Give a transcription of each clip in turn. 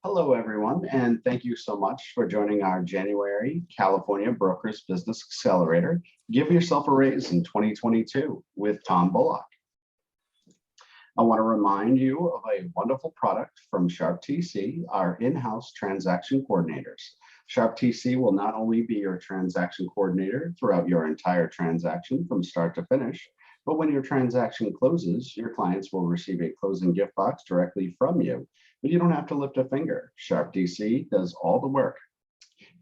Hello, everyone, and thank you so much for joining our January California Brokers Business Accelerator. Give yourself a raise in 2022 with Tom Bullock. I want to remind you of a wonderful product from Sharp TC, our in-house transaction coordinators. Sharp TC will not only be your transaction coordinator throughout your entire transaction from start to finish, but when your transaction closes, your clients will receive a closing gift box directly from you. But you don't have to lift a finger. Sharp TC does all the work.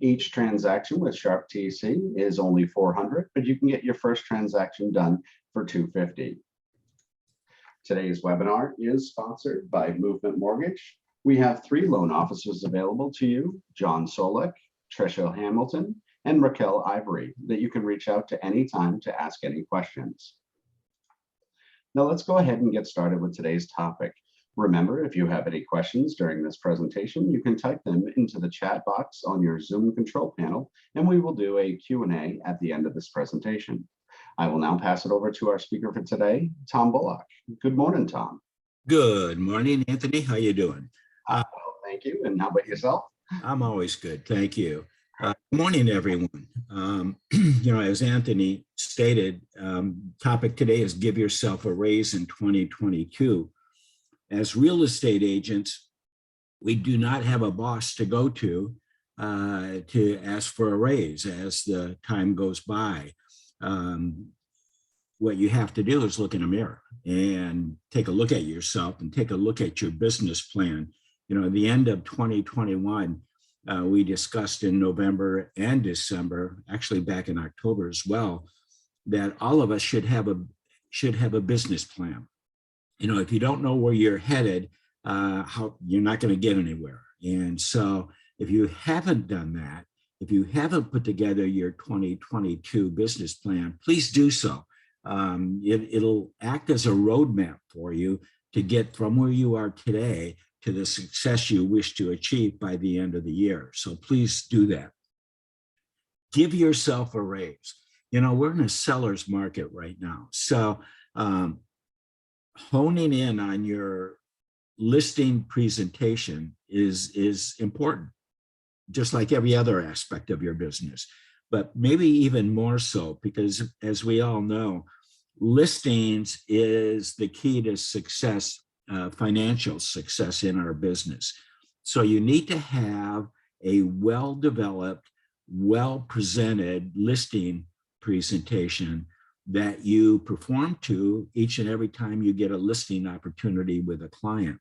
Each transaction with Sharp TC is only $400, but you can get your first transaction done for $250. Today's webinar is sponsored by Movement Mortgage. We have 3 loan officers available to you, John Solik, Tricia Hamilton, and Raquel Ivory, that you can reach out to anytime to ask any questions. Now let's go ahead and get started with today's topic. Remember, if you have any questions during this presentation, you can type them into the chat box on your Zoom control panel, and we will do a Q&A at the end of this presentation. I will now pass it over to our speaker for today, Tom Bullock. Good morning, Tom. Good morning, Anthony. How you doing? Well, thank you. And how about yourself? I'm always good. Thank you. Good morning, everyone. As Anthony stated, topic today is give yourself a raise in 2022. As real estate agents, we do not have a boss to go to ask for a raise as the time goes by. What you have to do is look in a mirror and take a look at yourself and take a look at your business plan. At the end of 2021, we discussed in November and December, actually back in October as well, that all of us should have a business plan. If you don't know where you're headed, you're not going to get anywhere. And so if you haven't done that, if you haven't put together your 2022 business plan, please do so. It'll act as a roadmap for you to get from where you are today to the success you wish to achieve by the end of the year. So please do that. Give yourself a raise. We're in a seller's market right now. So honing in on your listing presentation is important, just like every other aspect of your business, but maybe even more so because, as we all know, listings is the key to success, financial success in our business. So you need to have a well-developed, well-presented listing presentation that you perform to each and every time you get a listing opportunity with a client.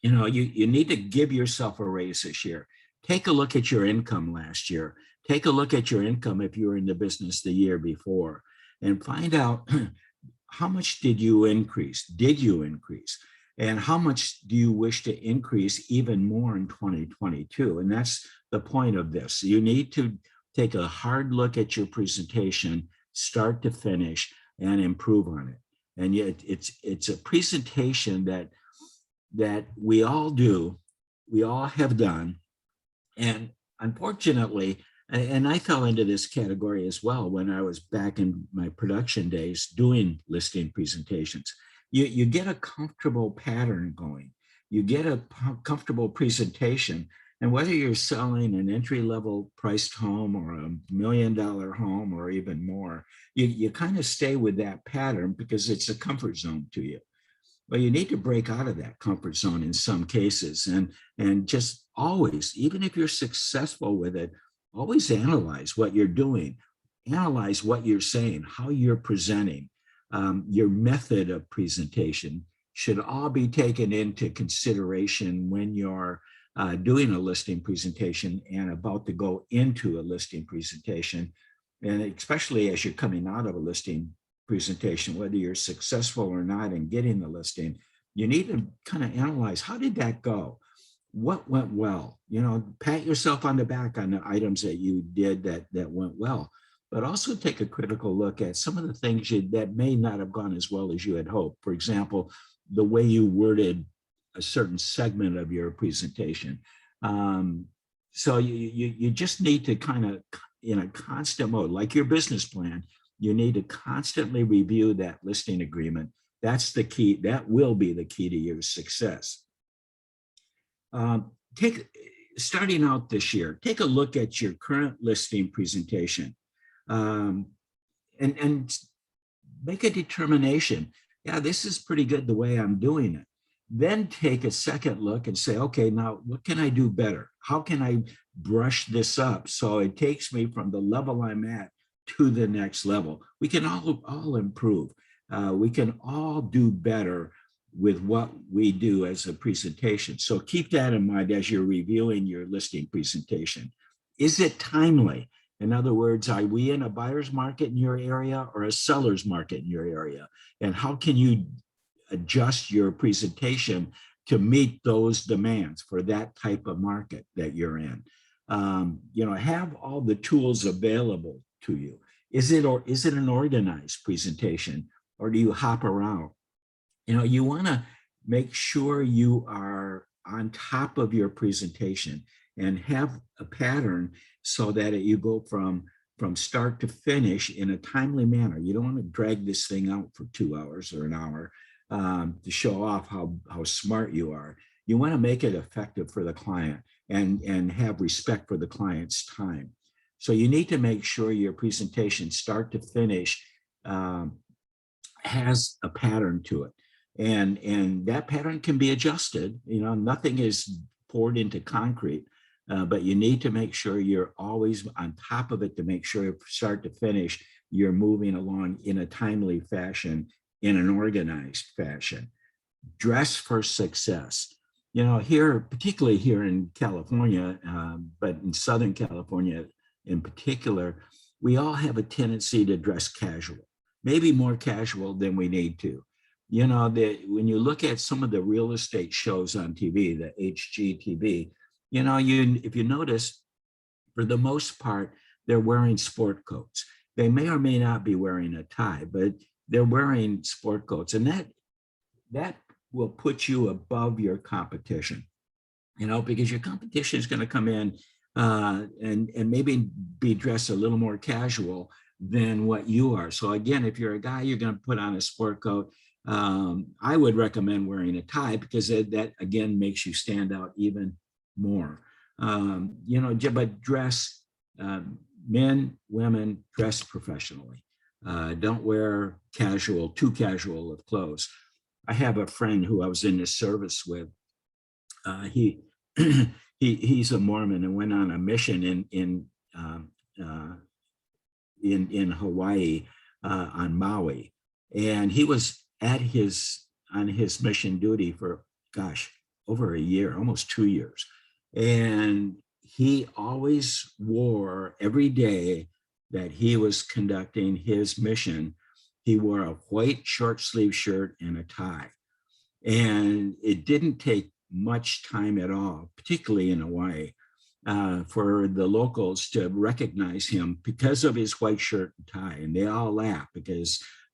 You need to give yourself a raise this year. Take a look at your income last year. Take a look at your income if you were in the business the year before and find out how much did you increase? Did you increase? And how much do you wish to increase even more in 2022? And that's the point of this. You need to take a hard look at your presentation, start to finish, and improve on it. And yet it's a presentation that we all do, we all have done. And unfortunately, and I fell into this category as well when I was back in my production days doing listing presentations. You get a comfortable pattern going. You get a comfortable presentation. And whether you're selling an entry-level priced home or $1 million home or even more, you kind of stay with that pattern because it's a comfort zone to you. But you need to break out of that comfort zone in some cases and just always, even if you're successful with it, always analyze what you're doing, analyze what you're saying, how you're presenting. Your method of presentation should all be taken into consideration when you're doing a listing presentation and about to go into a listing presentation. And especially as you're coming out of a listing presentation, whether you're successful or not in getting the listing, you need to kind of analyze, how did that go? What went well? Pat yourself on the back on the items that you did that went well, but also take a critical look at some of the things that may not have gone as well as you had hoped. For example, the way you worded a certain segment of your presentation. So you just need to kind of, in a constant mode, like your business plan, you need to constantly review that listing agreement. That's the key. That will be the key to your success. starting out this year, take a look at your current listing presentation, um, and make a determination. Yeah, this is pretty good the way I'm doing it. Then take a second look and say, okay, now what can I do better? How can I brush this up so it takes me from the level I'm at to the next level? We can all improve. We can all do better with what we do as a presentation. So keep that in mind as you're reviewing your listing presentation. Is it timely? In other words, are we in a buyer's market in your area or a seller's market in your area? And how can you adjust your presentation to meet those demands for that type of market that you're in? Have all the tools available to you. Is it an organized presentation, or do you hop around? You want to make sure you are on top of your presentation and have a pattern so that you go from start to finish in a timely manner. You don't want to drag this thing out for 2 hours or an hour to show off how smart you are. You want to make it effective for the client and have respect for the client's time. So you need to make sure your presentation start to finish has a pattern to it. And that pattern can be adjusted. Nothing is poured into concrete, but you need to make sure you're always on top of it to make sure from start to finish, you're moving along in a timely fashion, in an organized fashion. Dress for success. Particularly here in California, but in Southern California in particular, we all have a tendency to dress casual, maybe more casual than we need to. When you look at some of the real estate shows on TV, the HGTV, if you notice, for the most part, they're wearing sport coats. They may or may not be wearing a tie, but they're wearing sport coats. And that will put you above your competition, because your competition is going to come in and maybe be dressed a little more casual than what you are. So again, if you're a guy, you're going to put on a sport coat. I would recommend wearing a tie because that again makes you stand out even more. But dress, men, women, dress professionally. Don't wear too casual of clothes. I have a friend who I was in the service with. He's a Mormon and went on a mission in Hawaii on Maui, and he was on his mission duty for over a year, almost 2 years, and he always wore every day that he was conducting his mission. He wore a white short sleeve shirt and a tie, and it didn't take much time at all, particularly in Hawaii, for the locals to recognize him because of his white shirt and tie. And they all laughed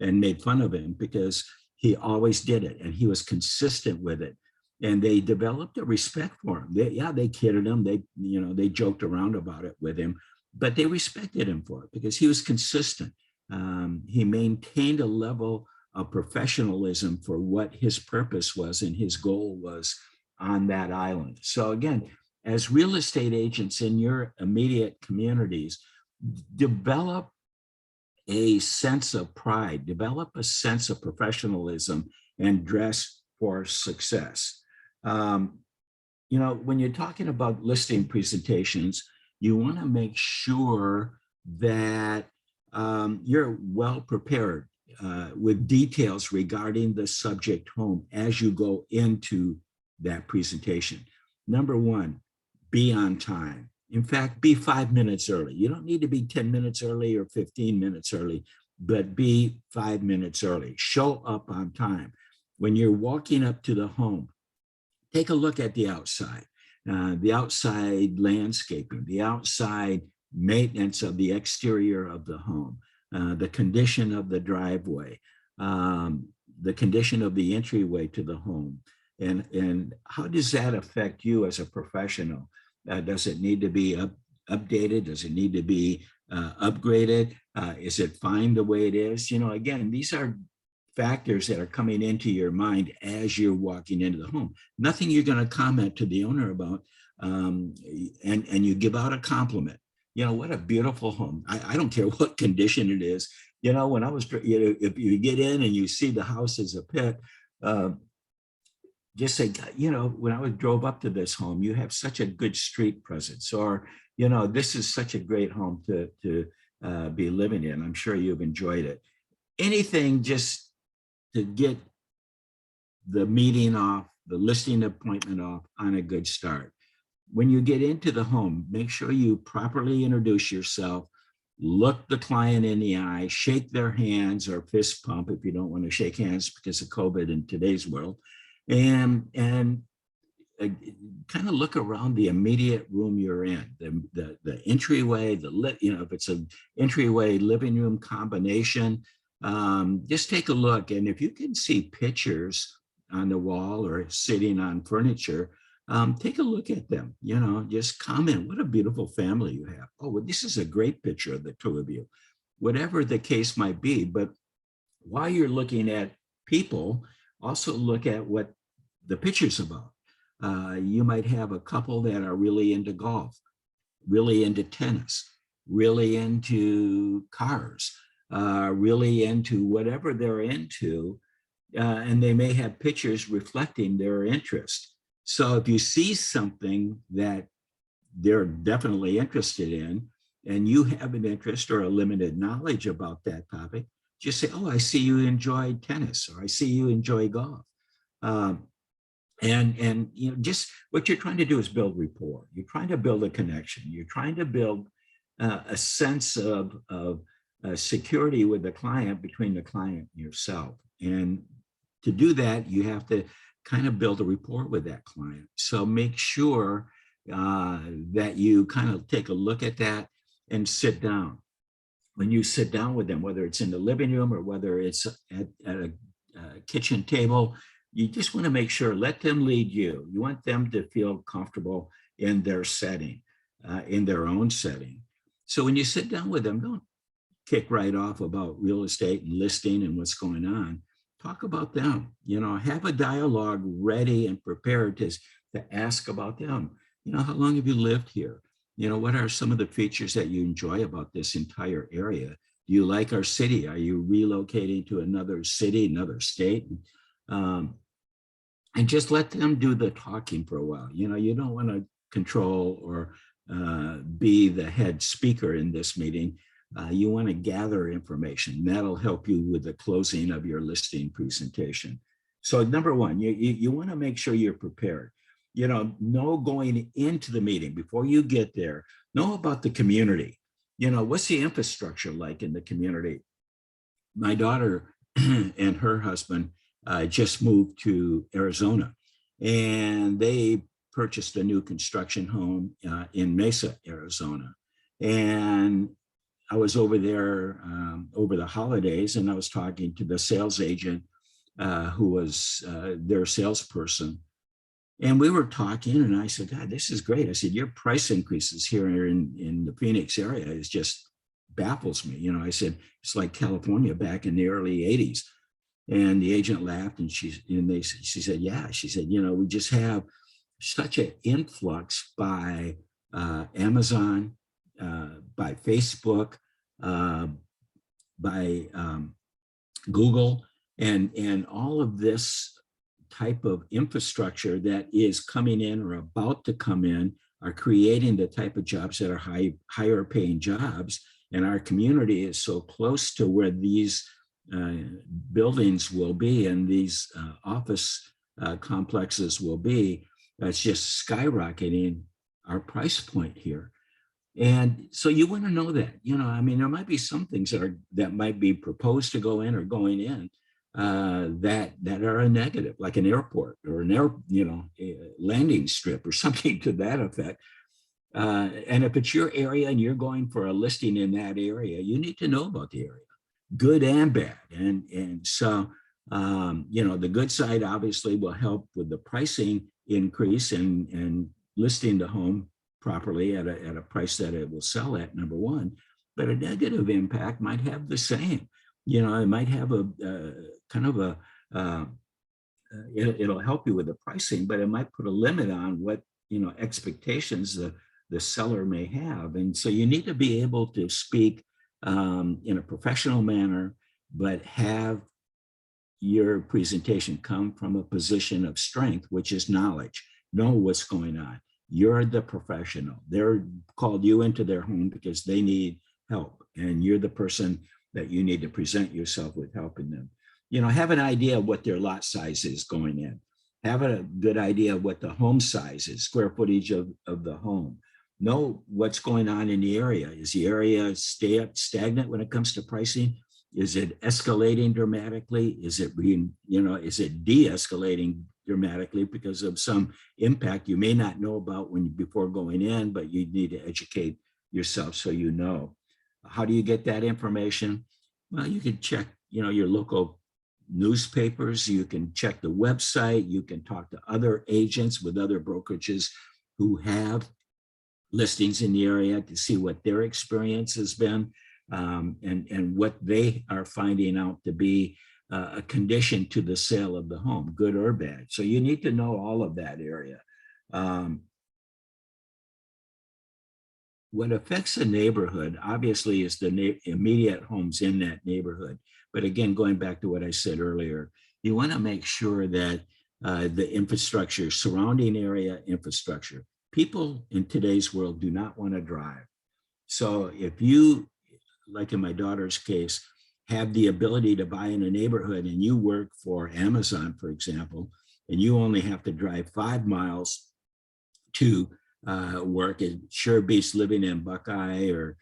and made fun of him because he always did it and he was consistent with it. And they developed a respect for him. They kidded him. They joked around about it with him, but they respected him for it because he was consistent. He maintained a level of professionalism for what his purpose was and his goal was on that island. So again, as real estate agents in your immediate communities, develop a sense of pride, develop a sense of professionalism, and dress for success. When you're talking about listing presentations, you want to make sure that you're well prepared with details regarding the subject home as you go into that presentation. Number one, be on time. In fact, be 5 minutes early. You don't need to be 10 minutes early or 15 minutes early, but be 5 minutes early. Show up on time. When you're walking up to the home, take a look at the outside landscaping, the outside maintenance of the exterior of the home, the condition of the driveway, the condition of the entryway to the home. And how does that affect you as a professional? Does it need to be updated? Does it need to be upgraded? Is it fine the way it is? Again, these are factors that are coming into your mind as you're walking into the home. Nothing you're going to comment to the owner about, and you give out a compliment. You know, what a beautiful home. I don't care what condition it is. You know, when I was, if you get in and you see the house as a pit, just say, you know, when I drove up to this home, you have such a good street presence, or, you know, this is such a great home to be living in. I'm sure you've enjoyed it. Anything just to get the meeting off, the listing appointment off on a good start. When you get into the home, make sure you properly introduce yourself, look the client in the eye, shake their hands or fist pump if you don't want to shake hands because of COVID in today's world, and kind of look around the immediate room you're in, the entryway, you know, if it's an entryway living room combination, just take a look. And if you can see pictures on the wall or sitting on furniture, take a look at them, you know, just comment, what a beautiful family you have. Oh, well, this is a great picture of the two of you, whatever the case might be. But while you're looking at people, also look at what the picture's about. You might have a couple that are really into golf, really into tennis, really into cars, really into whatever they're into, and they may have pictures reflecting their interest. So if you see something that they're definitely interested in, and you have an interest or a limited knowledge about that topic, just say, oh, I see you enjoy tennis, or I see you enjoy golf. And you know, just what you're trying to do is build rapport. You're trying to build a connection. You're trying to build a sense of security with the client, between the client and yourself. And to do that, you have to kind of build a rapport with that client. So make sure that you kind of take a look at that and sit down. When you sit down with them, whether it's in the living room or whether it's at a kitchen table, you just want to make sure, let them lead you. You want them to feel comfortable in their setting, in their own setting. So when you sit down with them, don't kick right off about real estate and listing and what's going on. Talk about them, you know, have a dialogue ready and prepared to ask about them. You know, how long have you lived here? You know, what are some of the features that you enjoy about this entire area? Do you like our city? Are you relocating to another city, another state? And just let them do the talking for a while. You know, you don't want to control or be the head speaker in this meeting. You want to gather information. That'll help you with the closing of your listing presentation. So number one, you want to make sure you're prepared. You know going into the meeting, before you get there, know about the community. You know, what's the infrastructure like in the community? My daughter and her husband just moved to Arizona, and they purchased a new construction home in Mesa, Arizona. And I was over there over the holidays, and I was talking to the sales agent who was their salesperson. And we were talking, and I said, God, this is great. I said, your price increases here in the Phoenix area is just baffles me. You know, I said, it's like California back in the early 80s. And the agent laughed, and she said, yeah. She said, you know, we just have such an influx by Amazon, by Facebook, by Google, and all of this type of infrastructure that is coming in or about to come in are creating the type of jobs that are higher paying jobs. And our community is so close to where these buildings will be and these office complexes will be. It's just skyrocketing our price point here. And so you want to know that, you know, I mean, there might be some things that might be proposed to go in or going in that are a negative, like an airport or a landing strip or something to that effect. And if it's your area and you're going for a listing in that area, you need to know about the area, good and bad. And so, you know, the good side obviously will help with the pricing increase and listing the home properly at a price that it will sell at, number one. But a negative impact might have the same. It might have a kind of a, uh, it'll help you with the pricing, but it might put a limit on what, expectations the seller may have. And so you need to be able to speak in a professional manner, but have your presentation come from a position of strength, which is knowledge. Know what's going on. You're the professional. They're called you into their home because they need help, and you're the person that you need to present yourself with helping them. Have an idea of what their lot size is going in. Have a good idea of what the home size is, square footage of the home. Know what's going on in the area. Is the area stagnant when it comes to pricing? Is it escalating dramatically? Is it is it de-escalating dramatically because of some impact you may not know about before going in, but you need to educate yourself so you know. How do you get that information? Well, you can check, your local newspapers, you can check the website, you can talk to other agents with other brokerages who have listings in the area to see what their experience has been, and what they are finding out to be a condition to the sale of the home, good or bad. So you need to know all of that area. What affects the neighborhood, obviously, is the immediate homes in that neighborhood. But again, going back to what I said earlier, you want to make sure that the infrastructure, surrounding area infrastructure, people in today's world do not want to drive. So if you, like in my daughter's case, have the ability to buy in a neighborhood and you work for Amazon, for example, and you only have to drive 5 miles to work, it sure beats living in Buckeye or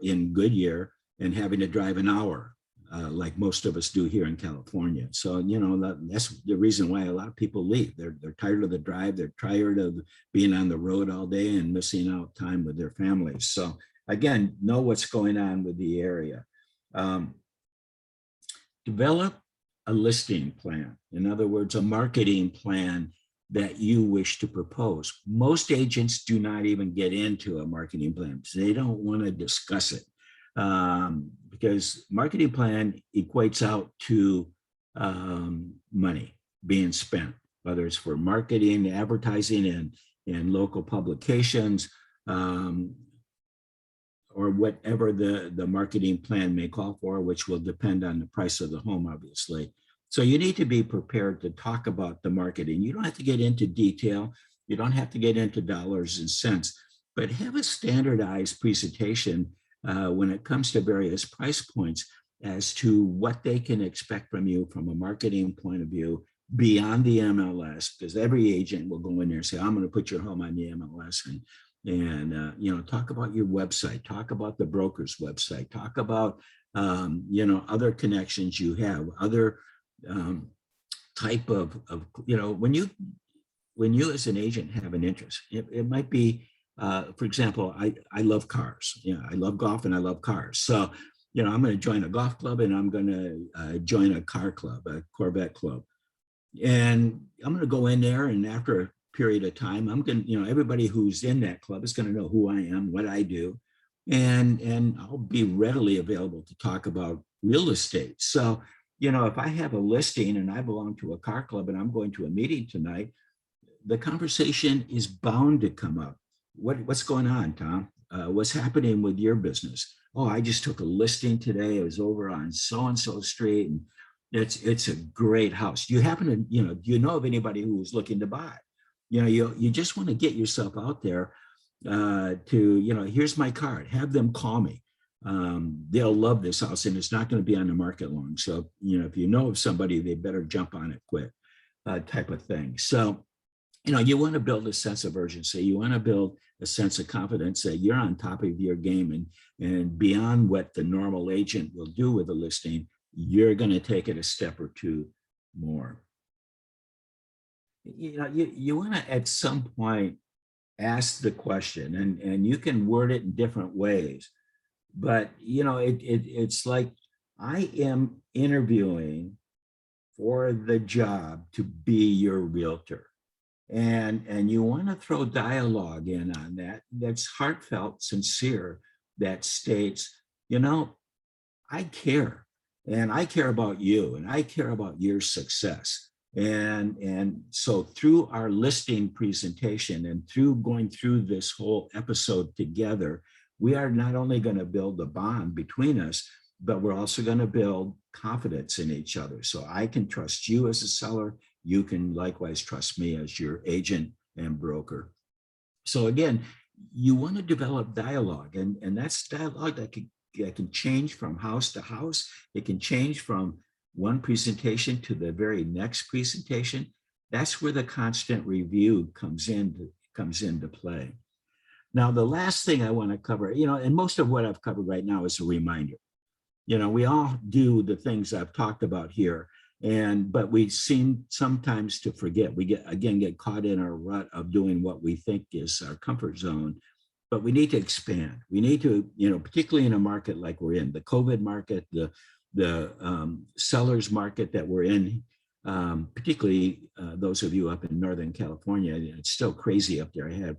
in Goodyear and having to drive an hour, like most of us do here in California. So, that's the reason why a lot of people leave. They're tired of the drive. They're tired of being on the road all day and missing out time with their families. So again, know what's going on with the area. Develop a listing plan. In other words, a marketing plan that you wish to propose. Most agents do not even get into a marketing plan. They don't want to discuss it, because marketing plan equates out to money being spent, whether it's for marketing, advertising, and local publications, or whatever the marketing plan may call for, which will depend on the price of the home, obviously. So you need to be prepared to talk about the marketing. You don't have to get into detail. You don't have to get into dollars and cents, but have a standardized presentation when it comes to various price points as to what they can expect from you from a marketing point of view beyond the MLS, because every agent will go in there and say, I'm going to put your home on the MLS, and talk about your website, talk about the broker's website, talk about other connections you have, other type of when you as an agent have an interest, it might be, for example, I love cars. I love golf and I love cars. So I'm going to join a golf club and I'm going to join a car club, a Corvette club, and I'm going to go in there, and after a period of time, I'm going to, everybody who's in that club is going to know who I am, what I do, and I'll be readily available to talk about real estate. So if I have a listing and I belong to a car club and I'm going to a meeting tonight, the conversation is bound to come up. What's going on, Tom? What's happening with your business? Oh, I just took a listing today. It was over on so-and-so street, and it's a great house. Do you happen to, do you know of anybody who's looking to buy? You just want to get yourself out there to, here's my card. Have them call me. They'll love this house, and it's not going to be on the market long. So, if you know of somebody, they better jump on it quick, type of thing. So, you want to build a sense of urgency. You want to build a sense of confidence that you're on top of your game, and beyond what the normal agent will do with a listing, you're going to take it a step or two more. You want to, at some point, ask the question, and you can word it in different ways. But, it's like, I am interviewing for the job to be your realtor. And you want to throw dialogue in on that, that's heartfelt, sincere, that states, I care, and I care about you, and I care about your success. And so through our listing presentation and through going through this whole episode together, we are not only going to build a bond between us, but we're also going to build confidence in each other. So I can trust you as a seller. You can likewise trust me as your agent and broker. So again, you want to develop dialogue, and that's dialogue that can change from house to house. It can change from one presentation to the very next presentation. That's where the constant review comes into play. Now, the last thing I want to cover, and most of what I've covered right now is a reminder. We all do the things I've talked about here, but we seem sometimes to forget. We get caught in our rut of doing what we think is our comfort zone, but we need to expand. We need to, particularly in a market like we're in, the COVID market, the sellers market that we're in, particularly those of you up in Northern California. It's still crazy up there. I have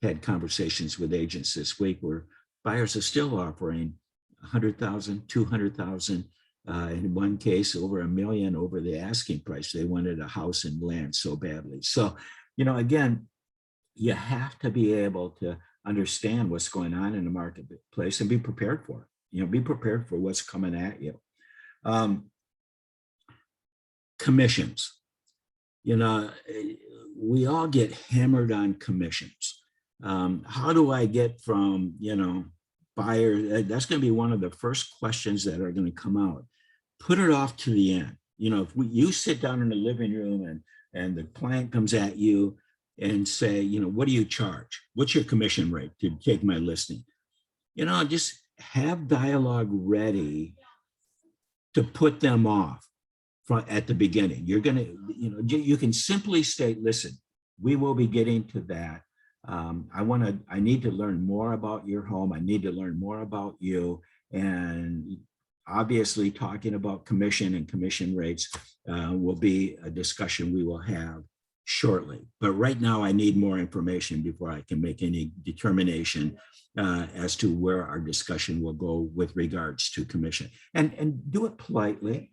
had conversations with agents this week where buyers are still offering 100,000, 200,000, in one case over $1 million over the asking price. They wanted a house and land so badly. So, again, you have to be able to understand what's going on in the marketplace and be prepared for it. Be prepared for what's coming at you. Commissions. We all get hammered on commissions. How do I get from, buyer? That's going to be one of the first questions that are going to come out. Put it off to the end. If you sit down in the living room and the client comes at you and say, what do you charge? What's your commission rate to take my listing? Just have dialogue ready to put them off at the beginning. You're going to, you can simply state, listen, we will be getting to that. I need to learn more about your home. I need to learn more about you. And obviously talking about commission and commission rates will be a discussion we will have shortly. But right now I need more information before I can make any determination as to where our discussion will go with regards to commission. And do it politely.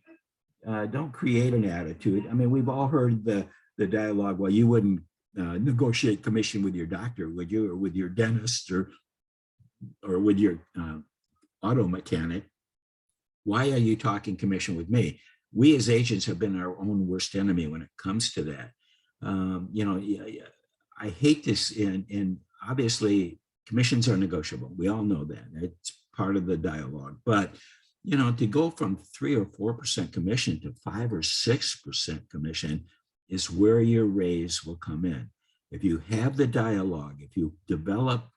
Don't create an attitude. I mean, we've all heard the dialogue, well, you wouldn't negotiate commission with your doctor, would you, or with your dentist, or with your auto mechanic? Why are you talking commission with me? We as agents have been our own worst enemy when it comes to that. I hate this, and obviously commissions are negotiable. We all know that. It's part of the dialogue. But to go from 3 or 4% commission to 5 or 6% commission is where your raise will come in. If you have the dialogue, if you develop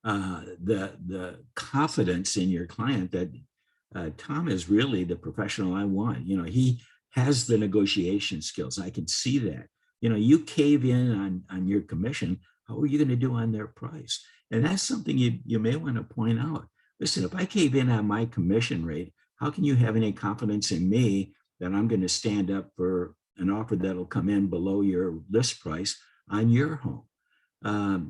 the confidence in your client that Tom is really the professional I want. He has the negotiation skills. I can see that. You cave in on your commission, how are you going to do on their price? And that's something you may want to point out. Listen, if I cave in on my commission rate, how can you have any confidence in me that I'm going to stand up for an offer that'll come in below your list price on your home?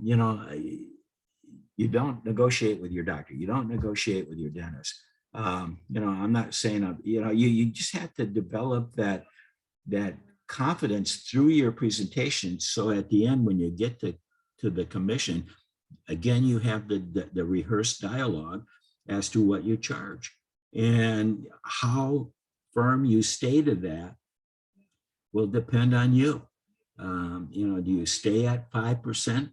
You don't negotiate with your doctor. You don't negotiate with your dentist. I'm not saying, you just have to develop that confidence through your presentation. So at the end, when you get to the commission, again, you have the rehearsed dialogue as to what you charge, and how firm you stay to that will depend on you. Do you stay at 5%?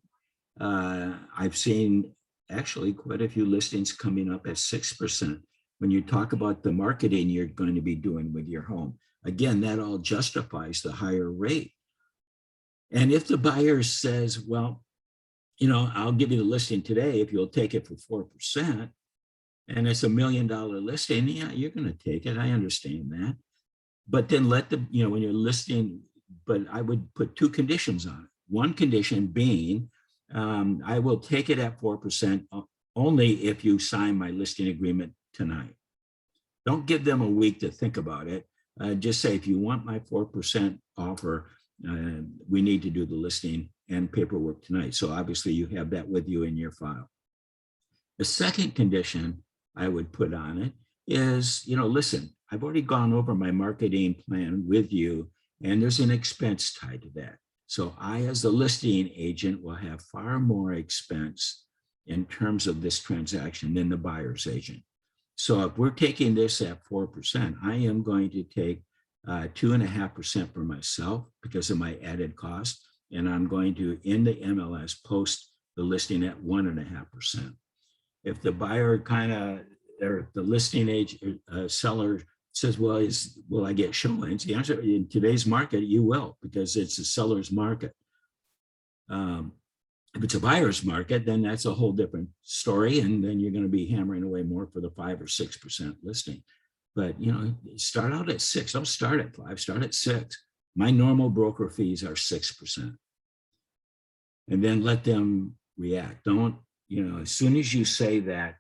I've seen actually quite a few listings coming up at 6%. When you talk about the marketing you're going to be doing with your home, again, that all justifies the higher rate. And if the buyer says, well, I'll give you the listing today if you'll take it for 4%, and it's $1 million listing, yeah, you're going to take it. I understand that. But then when you're listing, but I would put 2 conditions on it. One condition being, I will take it at 4% only if you sign my listing agreement tonight. Don't give them a week to think about it. Just say, if you want my 4% offer, we need to do the listing and paperwork tonight. So obviously you have that with you in your file. The second condition I would put on it is, listen, I've already gone over my marketing plan with you, and there's an expense tied to that. So I, as the listing agent, will have far more expense in terms of this transaction than the buyer's agent. So if we're taking this at 4%, I am going to take 2.5% for myself because of my added cost. And I'm going to, in the MLS, post the listing at 1.5%. If the buyer or the listing agent, seller says, well, will I get showings? The answer, in today's market, you will, because it's a seller's market. If it's a buyer's market, then that's a whole different story. And then you're going to be hammering away more for the 5 or 6% listing. But, start out at 6. Don't start at 5, start at 6. My normal broker fees are 6%. And then let them react. Don't, as soon as you say that,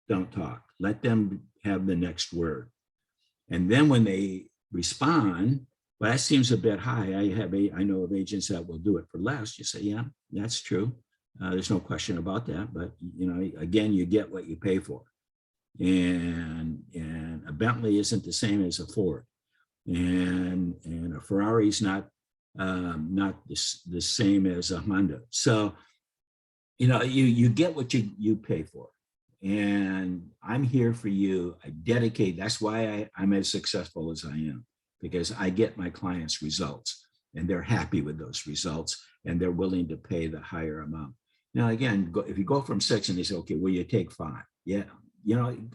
don't talk. Let them have the next word. And then when they respond, well, that seems a bit high. I know of agents that will do it for less. You say, yeah, that's true. There's no question about that. But, again, you get what you pay for. And a Bentley isn't the same as a Ford. And a Ferrari's not the same as a Honda. So, you get what you pay for. And I'm here for you. I dedicate. That's why I'm as successful as I am, because I get my clients results and they're happy with those results and they're willing to pay the higher amount. Now, again, if you go from 6 and they say, okay, will you take 5? Yeah,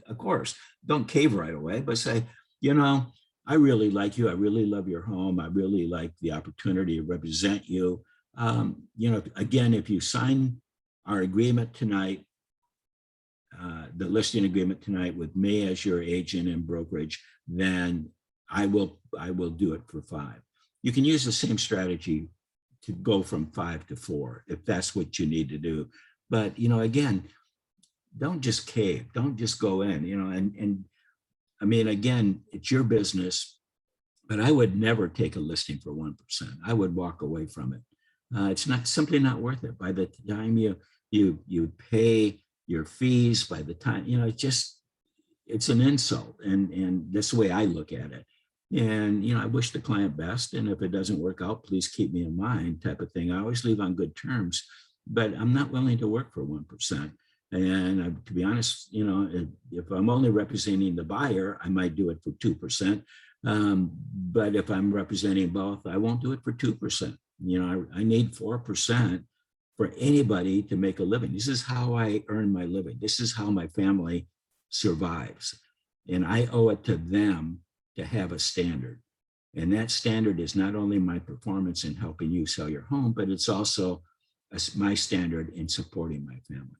of course, don't cave right away, but say, I really like you. I really love your home. I really like the opportunity to represent you. Again, if you sign our agreement tonight, the listing agreement tonight with me as your agent and brokerage, then I will do it for 5. You can use the same strategy to go from 5 to 4 if that's what you need to do. But, again, don't just cave. Don't just go in, and I mean, again, it's your business, but I would never take a listing for 1%. I would walk away from it. It's simply not worth it. By the time you pay your fees, by the time, it's an insult. And that's the way I look at it. And, I wish the client best. And if it doesn't work out, please keep me in mind, type of thing. I always leave on good terms, but I'm not willing to work for 1%. And to be honest, if I'm only representing the buyer, I might do it for 2%. But if I'm representing both, I won't do it for 2%. I need 4% for anybody to make a living. This is how I earn my living. This is how my family survives. And I owe it to them to have a standard. And that standard is not only my performance in helping you sell your home, but it's also my standard in supporting my family.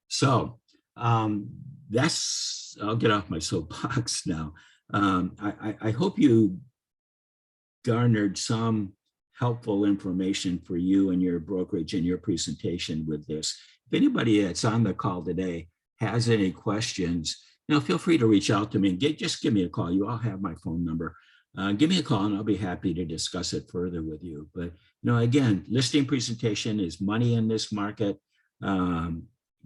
So I'll get off my soapbox now. I hope you garnered some helpful information for you and your brokerage and your presentation with this. If anybody that's on the call today has any questions, feel free to reach out to me and just give me a call. You all have my phone number. Give me a call and I'll be happy to discuss it further with you. But, again, listing presentation is money in this market.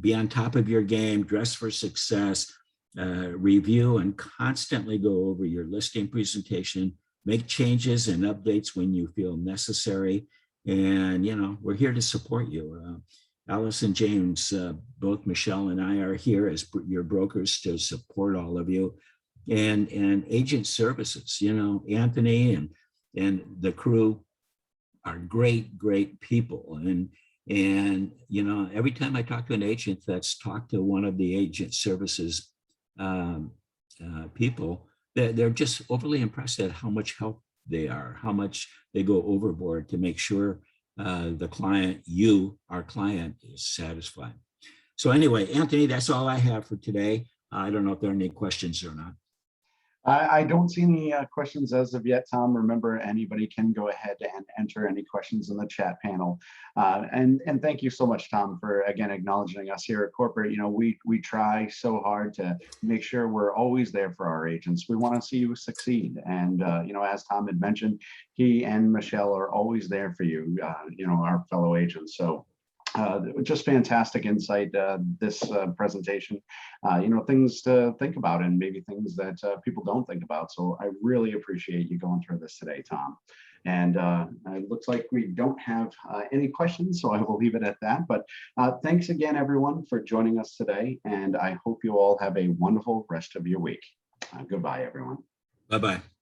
Be on top of your game, dress for success, review and constantly go over your listing presentation, make changes and updates when you feel necessary. And, we're here to support you. Alice and James, both Michelle and I are here as your brokers to support all of you. And agent services, Anthony and the crew are great people. And every time I talk to an agent that's talked to one of the agent services people, they're just overly impressed at how much help they are, how much they go overboard to make sure the client, our client, is satisfied. So anyway, Anthony, that's all I have for today. I don't know if there are any questions or not. I don't see any questions as of yet, Tom. Remember, anybody can go ahead and enter any questions in the chat panel. And thank you so much, Tom, for again acknowledging us here at Corporate. We try so hard to make sure we're always there for our agents. We want to see you succeed. And as Tom had mentioned, he and Michelle are always there for you, our fellow agents. So just fantastic insight, this presentation, things to think about and maybe things that people don't think about. So I really appreciate you going through this today, Tom. And it looks like we don't have any questions, so I will leave it at that. But thanks again, everyone, for joining us today. And I hope you all have a wonderful rest of your week. Goodbye, everyone. Bye-bye.